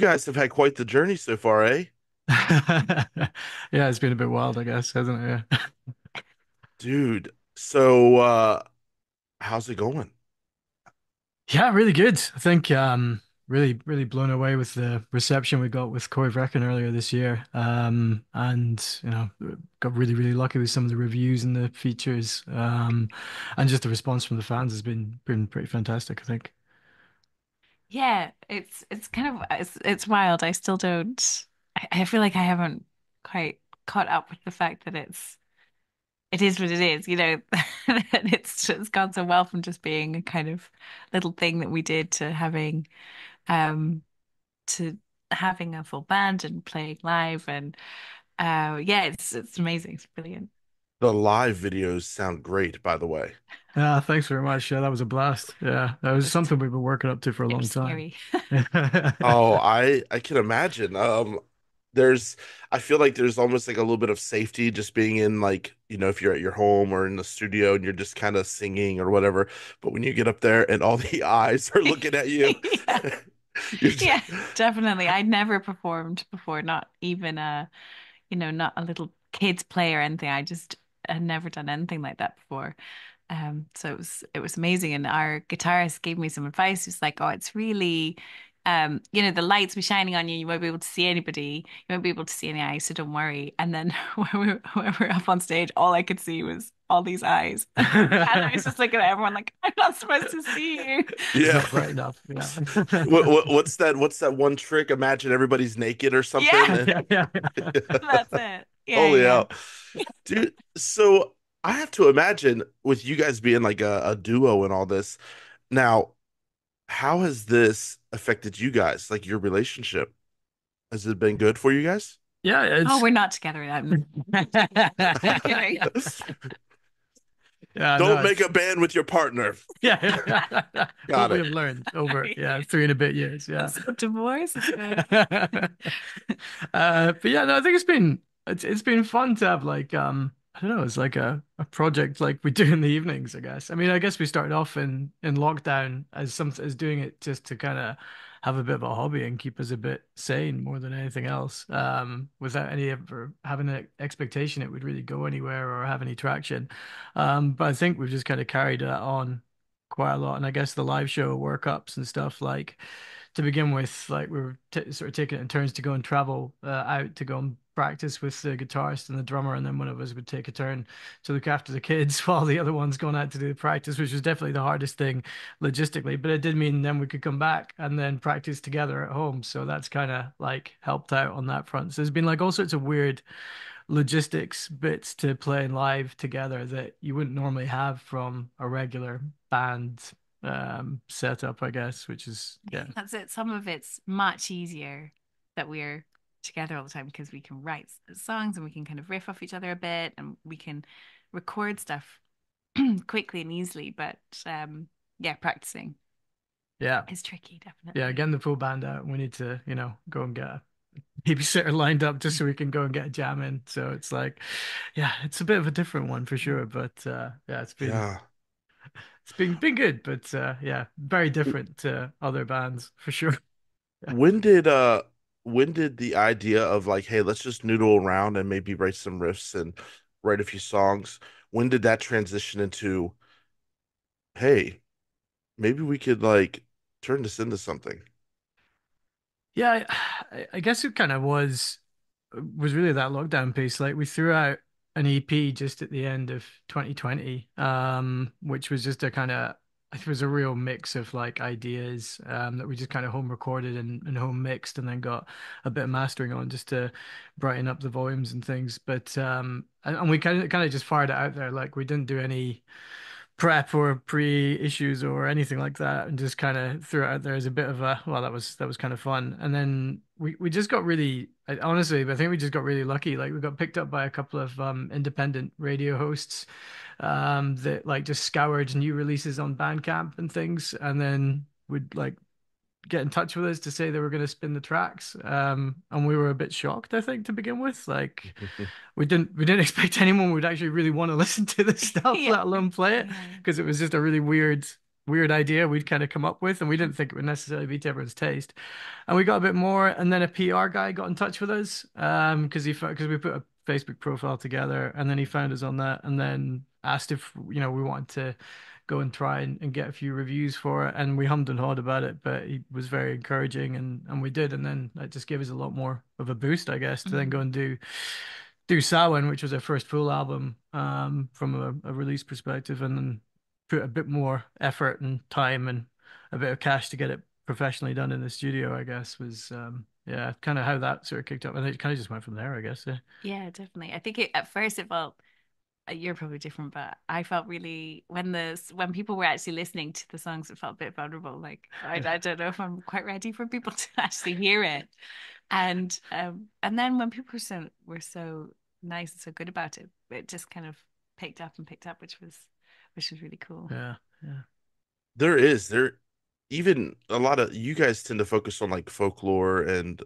you guys have had quite the journey so far, eh? Yeah, it's been a bit wild, I guess, hasn't it? Yeah. Dude, so how's it going? Yeah, really good. I think really blown away with the reception we got with Corey Brecken earlier this year. And got really lucky with some of the reviews and the features. And just the response from the fans has been pretty fantastic, I think. Yeah, it's kind of it's wild. I still don't. I feel like I haven't quite caught up with the fact that it is what it is. That it's gone so well from just being a kind of little thing that we did um to having a full band and playing live and yeah, it's amazing. It's brilliant. The live videos sound great, by the way. Yeah, thanks very much. Yeah, that was a blast. Yeah, that was Just something we've been working up to for a they're long time. scary. Oh, I can imagine. There's I feel like there's almost like a little bit of safety just being in like, if you're at your home or in the studio and you're just kind of singing or whatever. But when you get up there and all the eyes are looking at you, Yeah. you're Yeah, definitely. I'd never performed before, not even not a little kids play or anything. I just had never done anything like that before. So it was amazing. And our guitarist gave me some advice. He's like, oh, it's really the lights be shining on you, you won't be able to see anybody, you won't be able to see any eyes, so don't worry. And then when we were up on stage, all I could see was all these eyes. And I was just looking at everyone like, I'm not supposed to see you. It's yeah. not bright enough. Yeah. What's that one trick? Imagine everybody's naked or something. Yeah, And Yeah, yeah. that's it. Yeah, holy yeah. hell. Dude, so I have to imagine with you guys being like a duo and all this. Now, how has this affected you guys? Like your relationship? Has it been good for you guys? Yeah, Oh, it's we're not together. I'm kidding. yeah, no, Don't make it's a band with your partner. yeah. What Got we it. have learned over three and a bit years. Yeah. So divorce is good. But yeah, no, I think it's been fun to have like I don't know, it's like a project like we do in the evenings, I guess. I mean, I guess we started off in lockdown as doing it just to kind of have a bit of a hobby and keep us a bit sane more than anything else. Without any ever having an expectation it would really go anywhere or have any traction. But I think we've just kind of carried that on quite a lot. And I guess the live show workups and stuff like to begin with, like we were t sort of taking it in turns to go and travel out to go and practice with the guitarist and the drummer, and then one of us would take a turn to look after the kids while the other one's going out to do the practice, which was definitely the hardest thing logistically. But it did mean then we could come back and then practice together at home. So that's kind of like helped out on that front. So there's been like all sorts of weird logistics bits to playing live together that you wouldn't normally have from a regular band setup, I guess, which is I yeah. think that's it. Some of it's much easier that we're together all the time because we can write songs and we can kind of riff off each other a bit and we can record stuff quickly and easily. But yeah, practicing Yeah. is tricky, Yeah, definitely. getting the full band out. We need to, go and get a babysitter lined up just so we can go and get a jam in. So it's like, yeah, it's a bit of a different one for sure. But yeah, Yeah. it's been good, but yeah, very different to other bands for sure. When did uh when did the idea of like, hey, let's just noodle around and maybe write some riffs and write a few songs, when did that transition into, hey, maybe we could like turn this into something? Yeah, I guess it kind of was really that lockdown piece. Like we threw out an EP just at the end of 2020, which was just a kind of it was a real mix of like ideas that we just kind of home recorded and home mixed and then got a bit of mastering on just to brighten up the volumes and things. But and we kind of just fired it out there. Like we didn't do any prep or pre-issues or anything like that and just kind of threw it out there as a bit of a well that was kind of fun and then we just got really honestly I think we just got really lucky like we got picked up by a couple of independent radio hosts that like just scoured new releases on Bandcamp and things and then would like get in touch with us to say they were going to spin the tracks and we were a bit shocked I think to begin with like we didn't expect anyone would actually really want to listen to this stuff, Yeah. let alone play it, Yeah. because it was just a really weird weird idea we'd kind of come up with, and we didn't think it would necessarily be to everyone's taste. And we got a bit more, and then a PR guy got in touch with us, because we put a Facebook profile together, and then he found us on that, and then asked if we wanted to go and try and get a few reviews for it, and we hummed and hawed about it, but he was very encouraging, and we did, and then that just gave us a lot more of a boost, I guess, to then go Mhm. and do Samhain, which was our first full album, from a release perspective, and then put a bit more effort and time and a bit of cash to get it professionally done in the studio, I guess, was yeah, kind of how that sort of kicked up. And it kind of just went from there, I guess. Yeah. Yeah, definitely. I think at first it felt you're probably different, but I felt really when people were actually listening to the songs, it felt a bit vulnerable. Like I don't know if I'm quite ready for people to actually hear it. And then when people were so nice and so good about it, it just kind of picked up, which was really cool. Yeah. Yeah. There even a lot of you guys tend to focus on like folklore and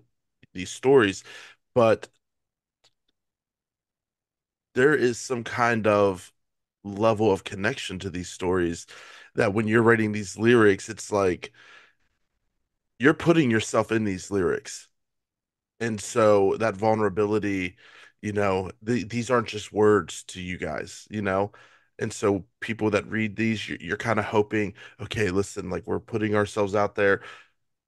these stories, but there is some kind of level of connection to these stories that when you're writing these lyrics, it's like you're putting yourself in these lyrics. And so that vulnerability, these aren't just words to you guys, you know? And so people that read these, you're kind of hoping, okay, listen, like we're putting ourselves out there.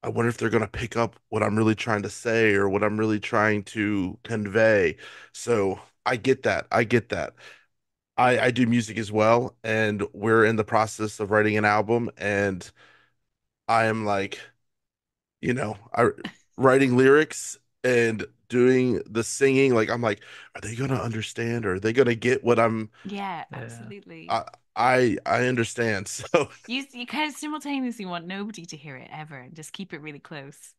I wonder if they're going to pick up what I'm really trying to say or what I'm really trying to convey. So I get that. I get that. I do music as well, and we're in the process of writing an album, and I am like, I writing lyrics and doing the singing. Like I'm like, are they gonna understand or are they gonna get what Yeah, Yeah. absolutely. I I understand. So You kind of simultaneously want nobody to hear it ever and just keep it really close,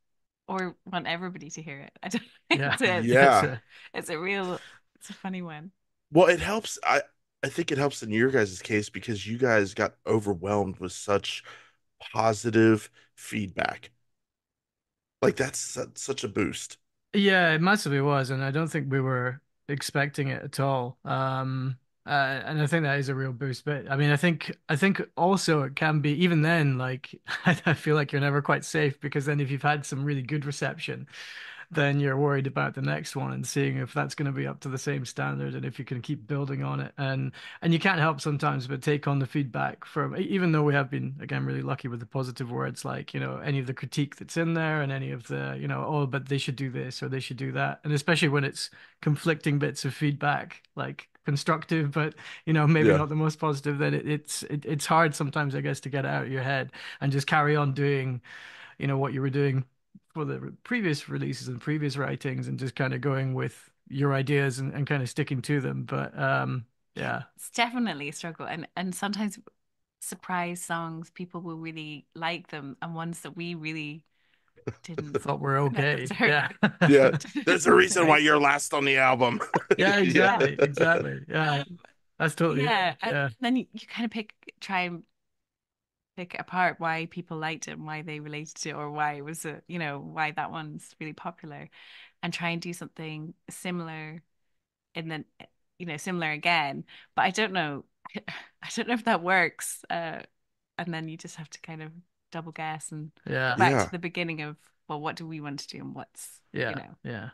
or want everybody to hear it. I don't. Yeah. That's yeah. It's a real. It's a funny one. Well, it helps. I think it helps in your guys' case because you guys got overwhelmed with such positive feedback. Like that's such a boost. Yeah, it massively was, and I don't think we were expecting it at all. And I think that is a real boost. But I mean, I think also it can be even then, like I feel like you're never quite safe because then if you've had some really good reception, then you're worried about the next one and seeing if that's going to be up to the same standard and if you can keep building on it. And you can't help sometimes but take on the feedback from, even though we have been again really lucky with the positive words, like any of the critique that's in there and any of the oh, but they should do this or they should do that, and especially when it's conflicting bits of feedback, like constructive but maybe Yeah. not the most positive, then it's hard sometimes, I guess, to get it out of your head and just carry on doing what you were doing for the previous releases and previous writings, and just kind of going with your ideas and kind of sticking to them. But yeah. It's definitely a struggle, and sometimes surprise songs people will really like them, and ones that we really didn't Thought we're okay. Yeah. necessarily Yeah. There's a didn't reason why like. you're last on the album. Yeah, Yeah. Yeah. exactly. Exactly. Yeah. Um, That's totally it. yeah, and Yeah. then you kind of try and pick apart why people liked it and why they related to it, or why it was why that one's really popular, and try and do something similar in the similar again. But I don't know. I don't know if that works. And then you just have to kind of double guess and go Yeah. back to Yeah. the beginning of, well, what do we want to do and what's, you Yeah. know. Yeah.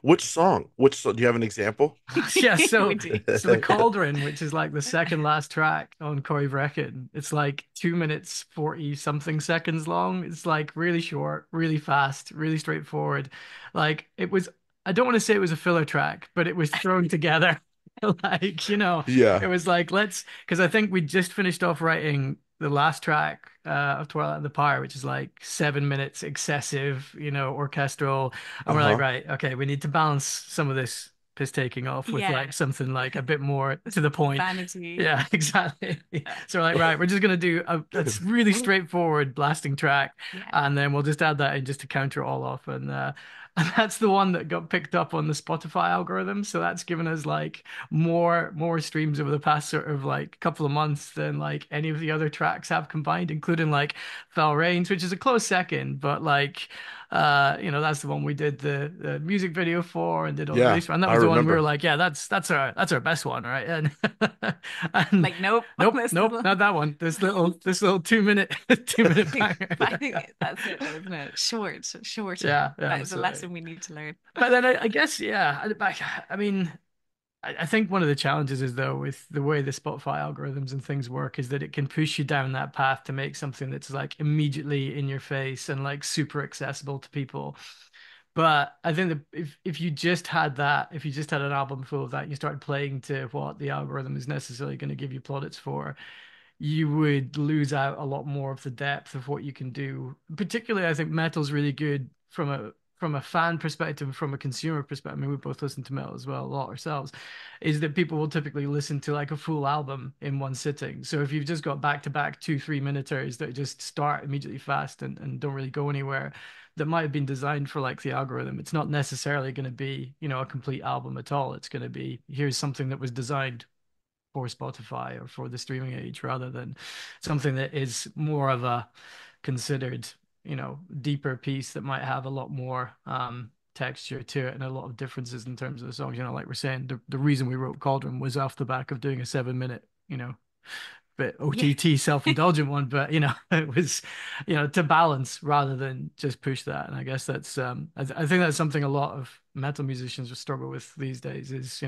Which song? Do you have an example? Yeah, We so do. so the Cauldron, which is like the second last track on Corey Vrecken, it's like 2 minutes 40 something seconds long. It's like really short, really fast, really straightforward. Like it was, I don't want to say it was a filler track, but it was thrown together. Like, it Yeah. was like because I think we just finished off writing the last track of Twilight of the Pyre, which is like 7 minutes excessive, orchestral. And we're like, Uh-huh. right, okay, we need to balance some of this piss taking off with Yeah. like something like a bit more to the point. Vanity. Yeah, exactly. Uh, So we're like, right, we're just gonna do a really straightforward blasting track, yeah. and then we'll just add that in just to counter it all off. And that's the one that got picked up on the Spotify algorithm. So that's given us like more streams over the past sort of like couple of months than like any of the other tracks have combined, including like Fell Rains, which is a close second, but like That's the one we did the music video for and did all the Yeah, release for. And that I was the one we were remember. like, yeah, that's our best one, right? And and Like, nope, nope, this nope, little. not that one. This little 2 minute 2 minute banger. But I think that's it, though, isn't it? Short. Yeah, yeah, That is a absolutely. lesson we need to learn. But then I guess, yeah, I mean, I think one of the challenges is though with the way the Spotify algorithms and things work is that it can push you down that path to make something that's like immediately in your face and like super accessible to people. But I think that if you just had that, if you just had an album full of that, and you started playing to what the algorithm is necessarily going to give you plaudits for, you would lose out a lot more of the depth of what you can do. Particularly, I think metal's really good from a fan perspective, from a consumer perspective. I mean, we both listen to metal as well a lot ourselves. Is that people will typically listen to like a full album in one sitting. So if you've just got back to back 2 3 minuters that just start immediately fast and don't really go anywhere, that might have been designed for like the algorithm. It's not necessarily going to be, a complete album at all. It's going to be here's something that was designed for Spotify or for the streaming age rather than something that is more of a considered, deeper piece that might have a lot more texture to it and a lot of differences in terms of the songs. Like we're saying, the reason we wrote Cauldron was off the back of doing a 7 minute, bit Yeah. OTT self-indulgent one, but it was, to balance rather than just push that. And I guess that's I think that's something a lot of metal musicians will struggle with these days is,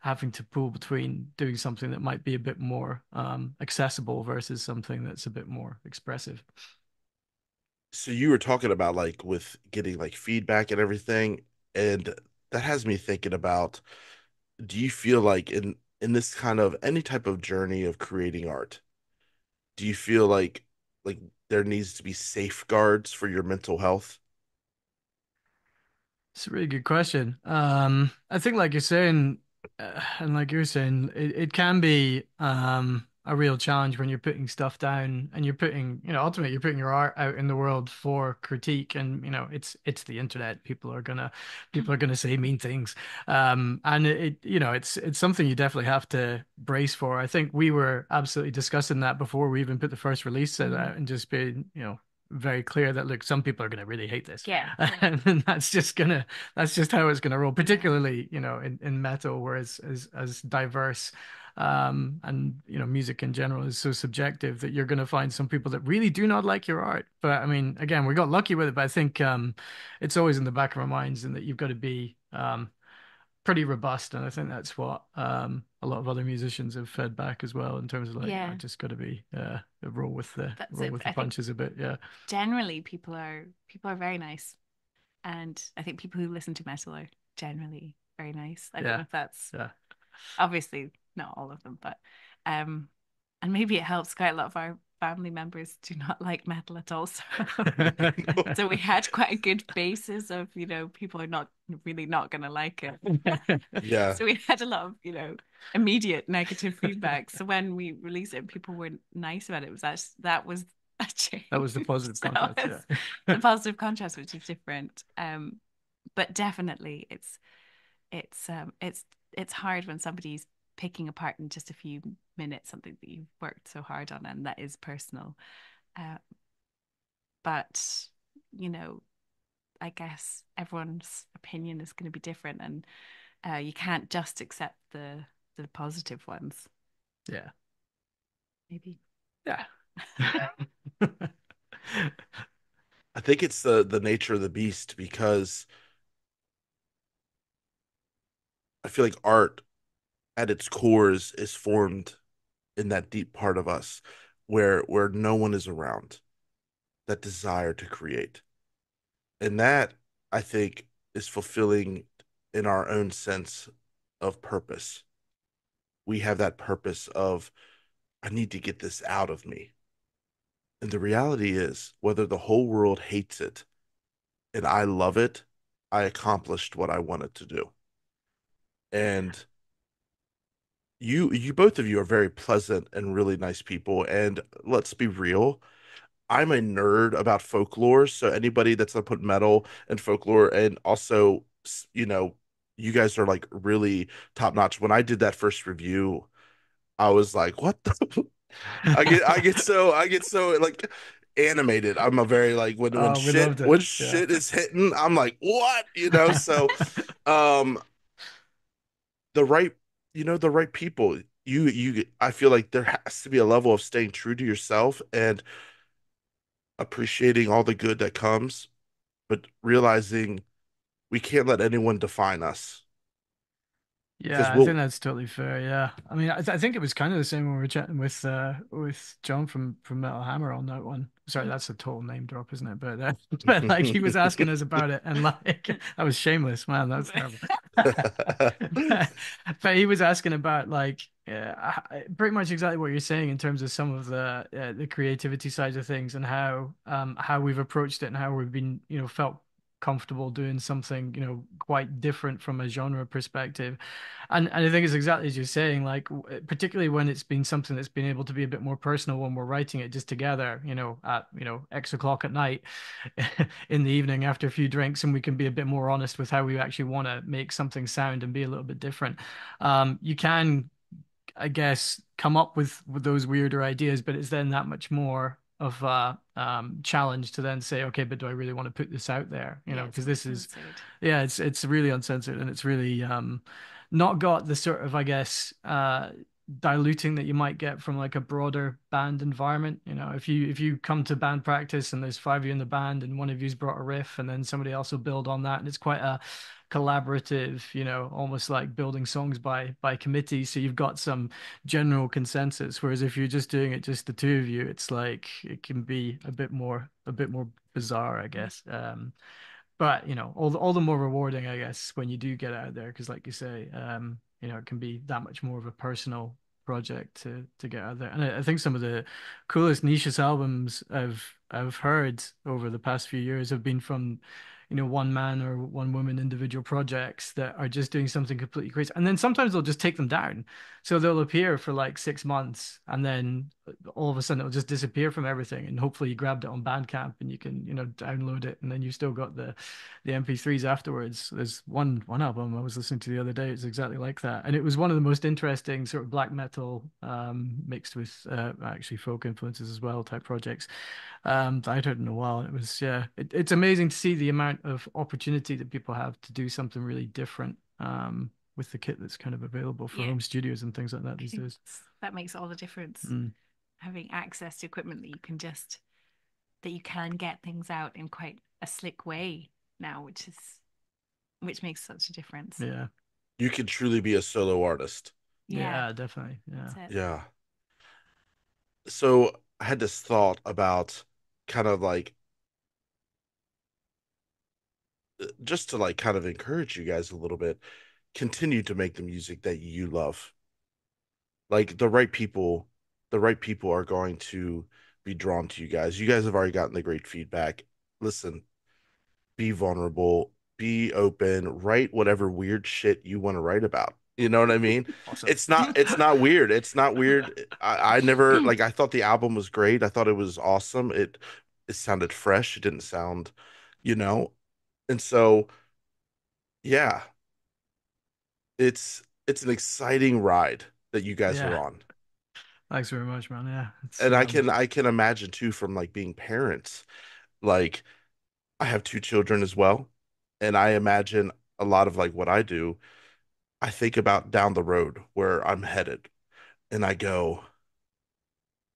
having to pull between doing something that might be a bit more accessible versus something that's a bit more expressive. So you were talking about like with getting like feedback and everything, and that has me thinking about, do you feel like in this kind of any type of journey of creating art, do you feel like there needs to be safeguards for your mental health? It's a really good question. I think, like you're saying, and like you're saying, it can be a real challenge when you're putting stuff down and you're putting, ultimately you're putting your art out in the world for critique, and it's the internet. People are gonna say mean things, and it's something you definitely have to brace for. I think we were absolutely discussing that before we even put the first release set Mm. out, and just being, very clear that look, some people are going to really hate this, Yeah. and that's just how it's gonna roll. Yeah. Particularly, in metal, where it's as diverse, and music in general is so subjective that you're gonna find some people that really do not like your art. But I mean, again, we got lucky with it. But I think it's always in the back of our minds, and that you've got to be pretty robust. And I think that's what a lot of other musicians have fed back as well in terms of like, I Yeah. just got to be roll with the That's roll it. with the I think punches a bit. Yeah. generally people are very nice. And I think people who listen to metal are generally very nice. I don't know Yeah. if that's Yeah. obviously not all of them, but um and maybe it helps. Quite a lot of our family members do not like metal at all. So so we had quite a good basis of, people are not really not gonna like it. Yeah, So we had a lot of, immediate negative feedback. So when we released it and people were nice about it, that was a That change. was the positive That contrast. was Yeah. the positive contrast, which is different. But definitely it's hard when somebody's picking apart in just a few minutes something that you've worked so hard on and that is personal. Uh, but you know, I guess everyone's opinion is going to be different, and you can't just accept the positive ones. Yeah. Maybe. Yeah. I think it's the nature of the beast because I feel like art at its core is formed in that deep part of us where no one is around, that desire to create. And that I think is fulfilling in our own sense of purpose. We have that purpose of, I need to get this out of me. And the reality is, whether the whole world hates it and I love it, I accomplished what I wanted to do. And you both of you are very pleasant and really nice people. And let's be real, I'm a nerd about folklore. So anybody that's gonna put metal and folklore, and also, you guys are like really top notch. When I did that first review, I was like, what the? I get so like animated. I'm a very like Oh, we loved it. when Yeah. shit is hitting, I'm like, what? So um the right the right people. I feel like there has to be a level of staying true to yourself and appreciating all the good that comes, but realizing we can't let anyone define us because Yeah, I think that's totally fair. Yeah, I mean, I think it was kind of the same when we were chatting with John from Metal Hammer on that one. Sorry, that's a total name drop, isn't it? But but like he was asking us about it, and like that was shameless, man. That's terrible. But, but he was asking about like pretty much exactly what you're saying in terms of some of the creativity side of things and how we've approached it and how we've been felt comfortable doing something quite different from a genre perspective. And I think it's exactly as you're saying, like particularly when it's been something that's been able to be a bit more personal when we're writing it just together, at X o'clock at night in the evening after a few drinks, and we can be a bit more honest with how we actually want to make something sound and be a little bit different. You can, I guess, come up with those weirder ideas, but it's then that much more of a challenge to then say, okay, but do I really want to put this out there? Yeah, it's Because this is, uncensored. yeah, it's really uncensored and it's really not got the sort of, I guess, diluting that you might get from like a broader band environment. If you come to band practice and there's five of you in the band and one of you's brought a riff and then somebody else will build on that, and it's quite a collaborative, almost like building songs by committee. So you've got some general consensus. Whereas if you're just doing it just the two of you, it's like it can be a bit more bizarre, I guess. But all the more rewarding, I guess, when you do get out there, because like you say, it can be that much more of a personal project to get out there. And I think some of the coolest niches albums I've heard over the past few years have been from one man or one woman individual projects that are just doing something completely crazy. And then sometimes they'll just take them down. So they'll appear for like 6 months and then all of a sudden it'll just disappear from everything. And hopefully you grabbed it on Bandcamp and you can, download it and then you've still got the MP3s afterwards. There's one album I was listening to the other day. It's exactly like that. And it was one of the most interesting sort of black metal mixed with actually folk influences as well type projects that I'd heard in a while. It was, yeah, it's amazing to see the amount of opportunity that people have to do something really different with the kit that's kind of available for Yeah, home studios and things like that these days. that makes all the difference. Mm, Having access to equipment that you can get things out in quite a slick way now, which makes such a difference. yeah, you can truly be a solo artist. Yeah, yeah, definitely. Yeah. that's it. Yeah. So I had this thought about kind of like just to like kind of encourage you guys a little bit, continue to make the music that you love. Like the right people are going to be drawn to you guys. You guys have already gotten the great feedback. Listen, be vulnerable, be open, write whatever weird shit you want to write about. You know what I mean? Awesome. It's not weird. It's not weird. I never like I thought the album was great. I thought it was awesome. It sounded fresh. It didn't sound, you know. And so yeah, it's an exciting ride that you guys are Yeah. on. Thanks very much, man. Yeah. It's And I can imagine too from like being parents. Like I have two children as well, and I imagine a lot of like what I do. I think about down the road where I'm headed, and I go,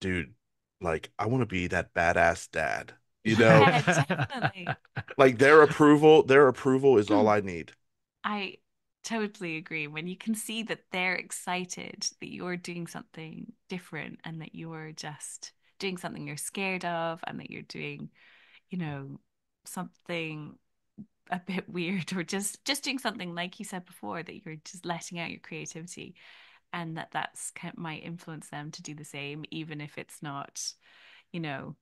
dude, like I want to be that badass dad. You know, Yeah, definitely. like their approval is all I need. I totally agree. When you can see that they're excited that you're doing something different and that you're just doing something you're scared of and that you're doing, you know, something a bit weird or just doing something like you said before that you're just letting out your creativity and that's kind of might influence them to do the same, even if it's not, you know,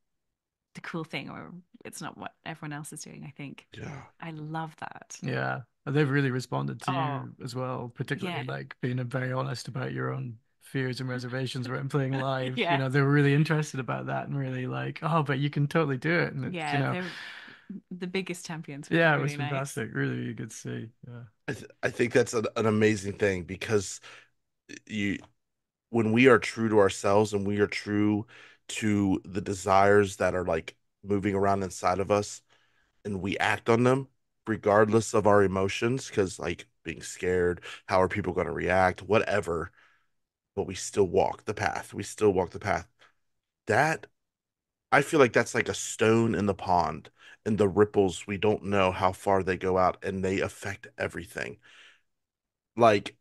the cool thing or it's not what everyone else is doing. I think Yeah. I love that. Yeah. They've really responded to Oh, you as well, particularly yeah. like being very honest about your own fears and reservations around playing live. Yeah. They were really interested about that and really like, oh, but you can totally do it. And it's, Yeah, they're the biggest champions, which is yeah, it was really nice. fantastic. Really, really good to see. Yeah. I think that's an amazing thing because you when we are true to ourselves and we are true to the desires that are like moving around inside of us, and we act on them regardless of our emotions, because like being scared, how are people going to react, whatever, but we still walk the path. We still walk the path. That I feel like that's like a stone in the pond, and the ripples, we don't know how far they go out and they affect everything. Like,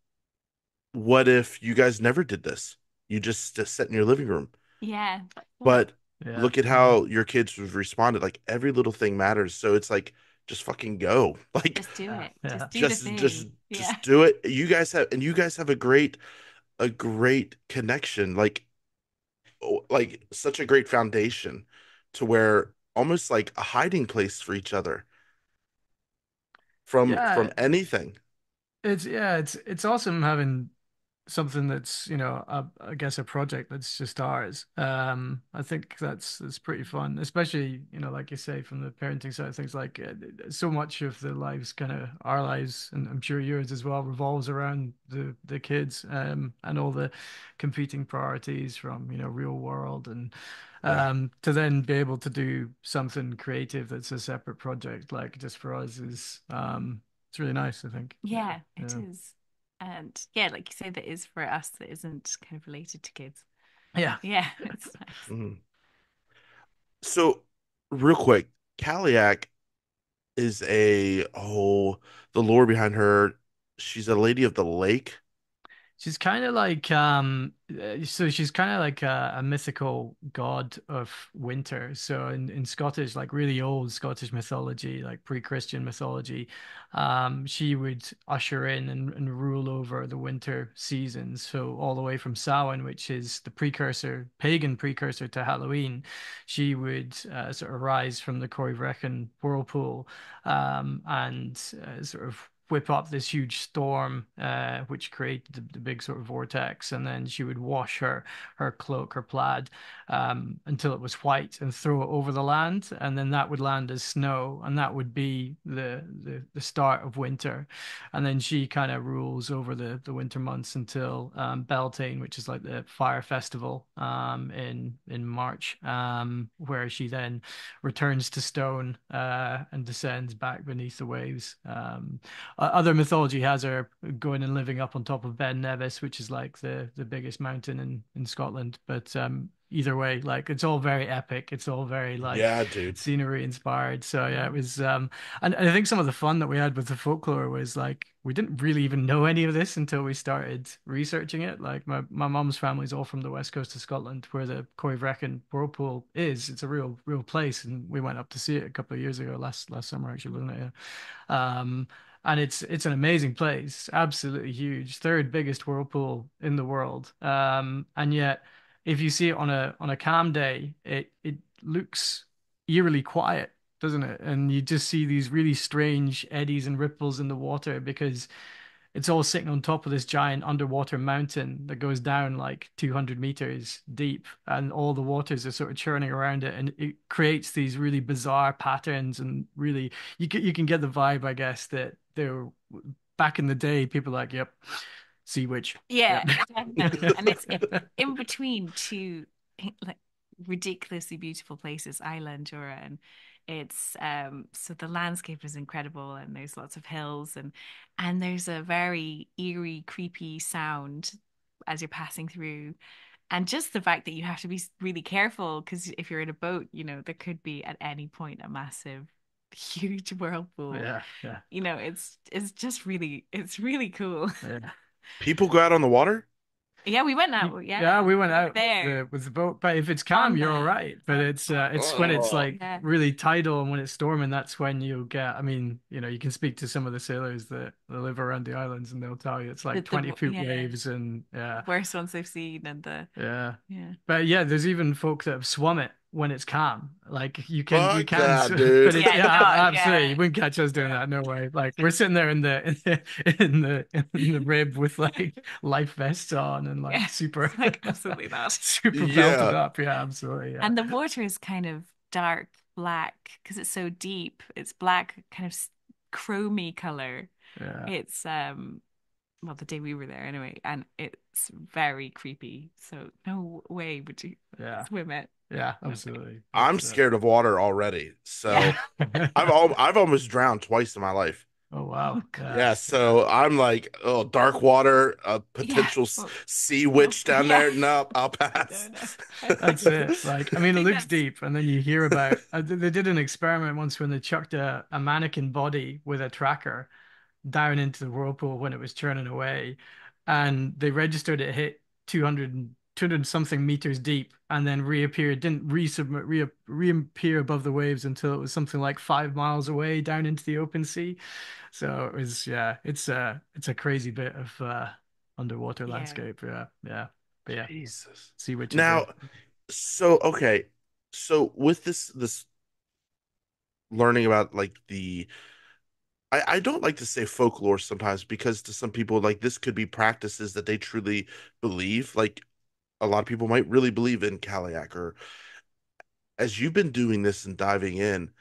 what if you guys never did this? You just sat in your living room, Yeah. but Yeah. look at Yeah. how your kids have responded. Like every little thing matters. So it's like just fucking go. Like Just do Yeah. it. Yeah. Just do the just just thing. Yeah. just do it. You guys have a great connection. Like like such a great foundation to where almost like a hiding place for each other from Yeah. anything. It's awesome having something that's, I guess a project that's just ours. I think that's pretty fun, especially, like you say, from the parenting side of things, like so much of the lives, kind of our lives, and I'm sure yours as well, revolves around the kids, and all the competing priorities from, real world, and Yeah. to then be able to do something creative that's a separate project, like just for us is it's really nice, I think. Yeah. Yeah, it Yeah. is. And yeah, like you say, that is for us that isn't kind of related to kids. Yeah. Yeah, it's nice. Mhm. So real quick, KALLIACH is the lore behind her. She's a lady of the lake. She's kind of like so she's kind of like a mythical god of winter. So in Scottish, like really old Scottish mythology, like pre-Christian mythology, she would usher in and rule over the winter seasons. So all the way from Samhain, which is the pagan precursor to Halloween, she would sort of rise from the Corryvreckan whirlpool, and sort of whip up this huge storm, which created the big sort of vortex, and then she would wash her cloak, her plaid, until it was white, and throw it over the land, and then that would land as snow, and that would be the start of winter, and then she kind of rules over the winter months until Beltane, which is like the fire festival in March, where she then returns to stone and descends back beneath the waves. Other mythology has her going and living up on top of Ben Nevis, which is like the biggest mountain in Scotland. But either way, like it's all very epic. It's all very like Yeah, dude. scenery inspired. So yeah, it was and I think some of the fun that we had with the folklore was like we didn't really even know any of this until we started researching it. Like my mum's family's all from the west coast of Scotland, where the Corryvreckan whirlpool is. It's a real place, and we went up to see it a couple of years ago, last summer actually, wasn't it? Yeah. And it's an amazing place, absolutely huge, third biggest whirlpool in the world. And yet, if you see it on a calm day, it looks eerily quiet, doesn't it? And you just see these really strange eddies and ripples in the water because it's all sitting on top of this giant underwater mountain that goes down like 200 meters deep, and all the waters are sort of churning around it, and it creates these really bizarre patterns. And really, you can get the vibe, I guess, that they're back in the day, people like, yep, sea witch, yep. Yeah, definitely. And it's in between two like ridiculously beautiful places, Ireland, Jura, and it's so the landscape is incredible, and there's lots of hills, and there's a very eerie, creepy sound as you're passing through. And just the fact that you have to be really careful because if you're in a boat, there could be at any point a massive, huge whirlpool. Yeah, yeah, It's really cool. yeah. People go out on the water? Yeah, we went out. Yeah, Yeah, we went we were out there with the boat, but if it's calm, on you're all the. right. But it's when it's Oh. like Yeah, really tidal and when it's storming, that's when you get. I mean, you can speak to some of the sailors that live around the islands, and they'll tell you it's like 20-foot yeah, waves, and yeah, worst ones they've seen, and the yeah. yeah. But yeah, there's even folk that have swum it when it's calm. Like Fuck that, but dude. it's Yeah, yeah, not absolutely. yeah. You wouldn't catch us doing that. No way. Like we're sitting there in the rib with like life vests on and like Yeah, super it's like absolutely not. super belted Yeah. up. Yeah, absolutely. Yeah. And the water is kind of dark black because it's so deep. It's black, kind of chromy color. Yeah. It's well, the day we were there anyway, and it's very creepy. So no way would you Yeah. swim it. Yeah, Okay. absolutely. I'm It's scared of water already. Yeah. So I've almost drowned twice in my life. Oh wow. Oh God. Yeah. Yeah, Yeah. so I'm like, oh, dark water, a Yeah. potential Well, sea nope. witch down Yeah. there. Nope, I'll No, pass. no. I That's it. Like, I mean, it think looks that's deep, and then you hear about they did an experiment once when they chucked a mannequin body with a tracker down into the whirlpool when it was churning away, and they registered it hit 200 something meters deep, and then reappeared, didn't resubmit, reappear above the waves until it was something like 5 miles away down into the open sea. So it was, yeah, it's a crazy bit of underwater yeah. landscape. Yeah, yeah, but yeah, Jesus. sea witches Now, are. so okay, so with this learning about like I don't like to say folklore sometimes because to some people like this could be practices that they truly believe. Like a lot of people might really believe in KALLIACH or as you've been doing this and diving in,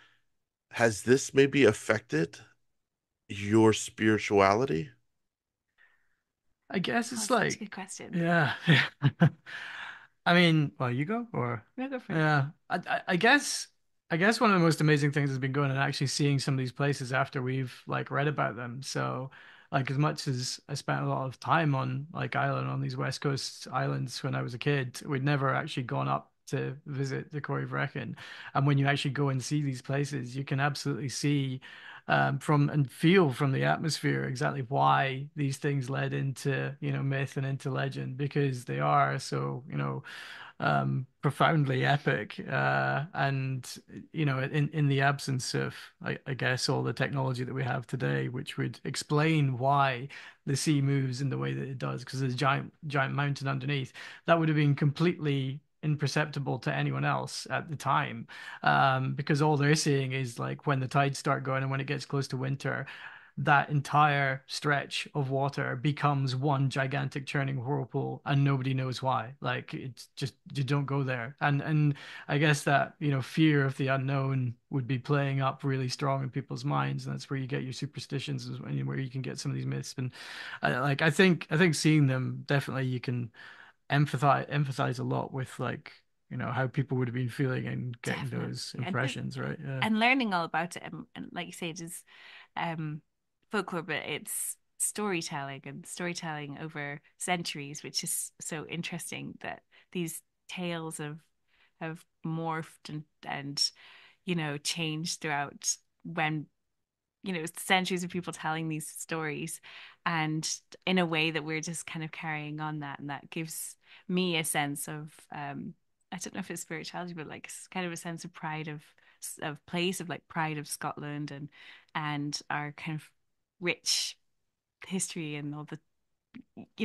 has this maybe affected your spirituality? I guess Oh, it's such a like, good question. yeah. I mean, well, you go or No, go for it. yeah. I guess one of the most amazing things has been going and actually seeing some of these places after we've like read about them. So like as much as I spent a lot of time on like island on these West Coast islands when I was a kid, we'd never actually gone up to visit the Corrie Vrecken. And when you actually go and see these places, you can absolutely see from and feel from the atmosphere exactly why these things led into, myth and into legend because they are so, profoundly epic. And in the absence of, I guess, all the technology that we have today, which would explain why the sea moves in the way that it does, because there's a giant mountain underneath, that would have been completely imperceptible to anyone else at the time, because all they're seeing is like when the tides start going and when it gets close to winter, that entire stretch of water becomes one gigantic churning whirlpool and nobody knows why. Like it's just you don't go there. And I guess that, fear of the unknown would be playing up really strong in people's minds, and that's where you get your superstitions and where you can get some of these myths. And I think seeing them definitely you can empathize a lot with like, how people would have been feeling and getting Definitely. those impressions, right? Yeah. And learning all about it, and like you say, it is um, folklore, but it's storytelling and storytelling over centuries, which is so interesting that these tales have morphed and changed throughout when centuries of people telling these stories and in a way that we're just kind of carrying on that, and that gives me a sense of I don't know if it's spirituality, but like kind of a sense of pride of place, of like pride of Scotland and our kind of rich history and all the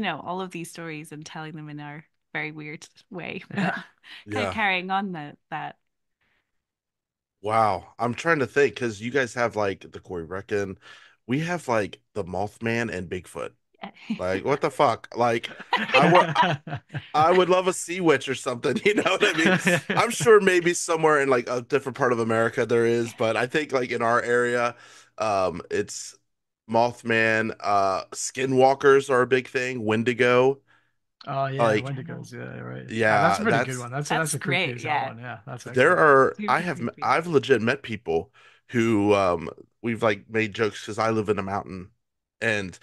all of these stories and telling them in our very weird way, but Yeah. kind of Yeah. carrying on that. Wow. I'm trying to think because you guys have like the Corey Brecken. We have like the Mothman and Bigfoot. Like, what the fuck? Like, I would I would love a sea witch or something, you know what I mean? I'm sure maybe somewhere in like a different part of America there is, but I think like in our area, it's Mothman, skinwalkers are a big thing, Wendigo. Oh yeah, Like, Wendigos. Yeah, right. That's a yeah, pretty good one. That's That's a creepy great. as hell Yeah. one. Yeah, that's there excellent. are Super creepy. I've legit met people who we've like made jokes because I live in a mountain and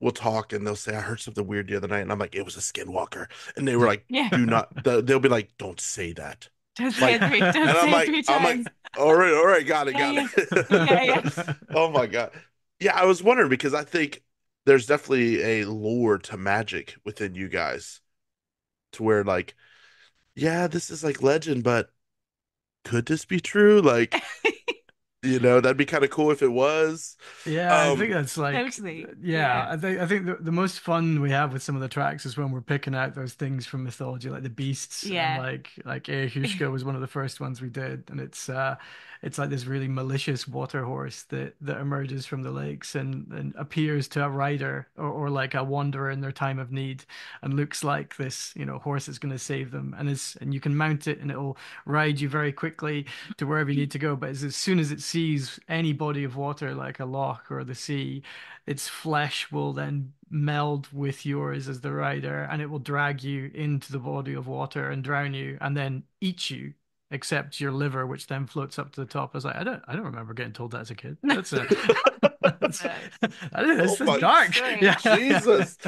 we'll talk and they'll say I heard something weird the other night and I'm like it was a skinwalker and they were like Yeah. do not they'll be like don't say that Don't say like it three. Don't and say it three I'm like times. all right Yeah, got yeah, yeah, yeah. it oh my God yeah I was wondering because I think there's definitely a lore to magic within you guys to where like yeah this is like legend but could this be true like that'd be kind of cool if it was. Yeah, I think Um, that's like, Totally. yeah, Yeah. I think the most fun we have with some of the tracks is when we're picking out those things from mythology, like the beasts, and Yeah. like Ahushka was one of the first ones we did, and it's like this really malicious water horse that emerges from the lakes and appears to a rider or like a wanderer in their time of need, and looks like this, horse that's going to save them, and you can mount it and it'll ride you very quickly to wherever you need to go, but as soon as it sees any body of water like a loch or the sea, its flesh will then meld with yours as the rider, and it will drag you into the body of water and drown you, and then eat you, except your liver, which then floats up to the top. I was like, I don't remember getting told that as a kid. That's that's, No, I don't know, Oh that's my it's dark. Yeah, strange. yeah. Jesus.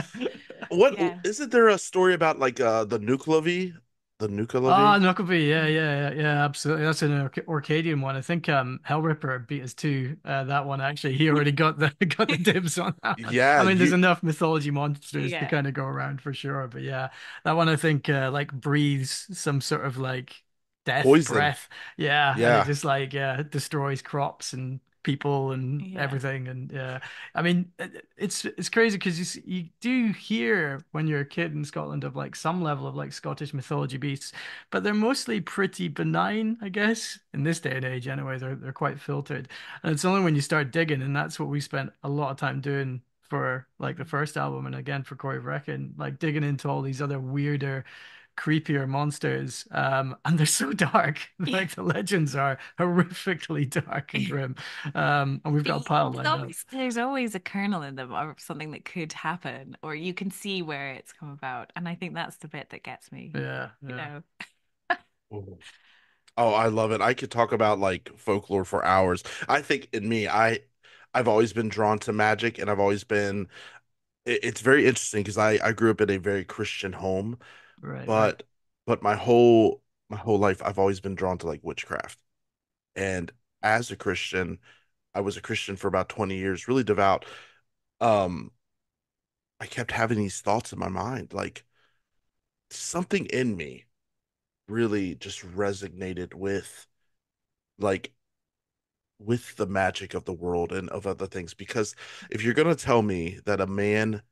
What Yeah. isn't there a story about like the Nucleavy? The Oh, Nucleavy? Knuckleby, yeah, Mm. yeah, yeah, yeah, absolutely. That's an Orcadian one. I think Hellripper beat us to that one actually. He already got the got the dibs on that one. Yeah, I mean, there's you enough mythology monsters to Yeah. kind of go around for sure, but yeah, that one I think like breathes some sort of like death poison. breath. Yeah, and it Yeah. just like destroys crops and people and Yeah. everything. And yeah, I mean, it's crazy because you do hear when you're a kid in Scotland of like some level of like Scottish mythology beasts, but they're mostly pretty benign, I guess. In this day and age, anyway, they're quite filtered. And it's only when you start digging, and that's what we spent a lot of time doing for like the first album, and again for Corey Vrecken, like digging into all these other weirder, creepier monsters. And they're so dark. Yeah. Like the legends are horrifically dark and grim. And we've got a pile lined up. There's always a kernel in them of something that could happen, or you can see where it's come about. And I think that's the bit that gets me, Yeah, you yeah. know. Oh, I love it. I could talk about like folklore for hours. I think in me, I've always been drawn to magic and I've always been it's very interesting because I grew up in a very Christian home, Right, right. but my whole life I've always been drawn to like witchcraft. And as a Christian, I was a Christian for about 20 years, really devout. Um, I kept having these thoughts in my mind, like something in me really just resonated like with the magic of the world and of other things. Because if you're gonna tell me that a man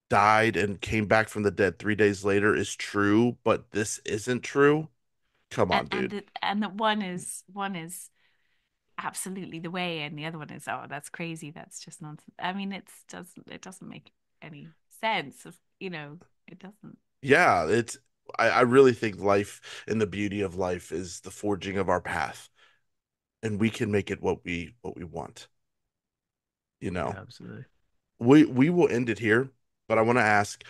died and came back from the dead 3 days later is true, but this isn't true, come And on, dude. that one is absolutely the way, and the other one is, oh, that's crazy. That's just nonsense. I mean, it doesn't make any sense of, it doesn't. Yeah, I really think life and the beauty of life is the forging of our path, and we can make it what we want, you know. Yeah, absolutely. We will end it here, but I want to ask,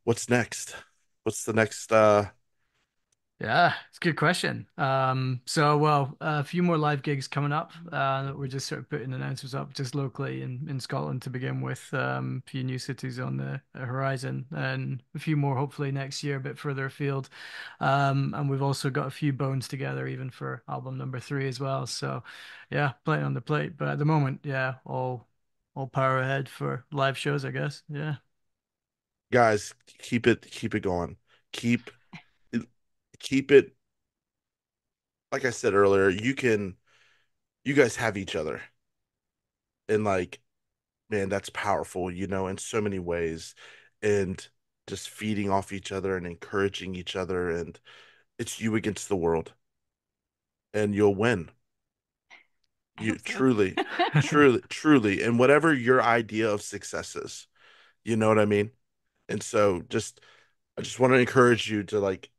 what's next? What's the next Yeah, it's a good question. So well, a few more live gigs coming up. That we're just sort of putting announcements up just locally in Scotland to begin with. A few new cities on the horizon, and a few more hopefully next year, a bit further afield. And we've also got a few bones together, even for album number three as well. So, yeah, plenty on the plate. But at the moment, yeah, all power ahead for live shows, I guess. Yeah, guys, keep it going. Keep keep it like I said earlier, you guys have each other. And like, man, that's powerful, in so many ways. And just feeding off each other and encouraging each other and it's you against the world and you'll win. I You hope so. truly, and whatever your idea of success is, you know what I mean? And so I just want to encourage you to like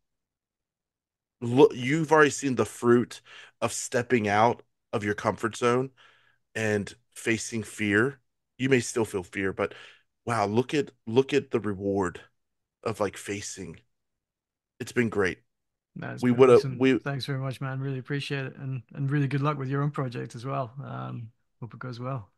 look, you've already seen the fruit of stepping out of your comfort zone and facing fear. You may still feel fear, but wow, look at the reward of like facing. It's been great. That's We been would have awesome. we Thanks very much, man. Really appreciate it, and really good luck with your own project as well. Hope it goes well.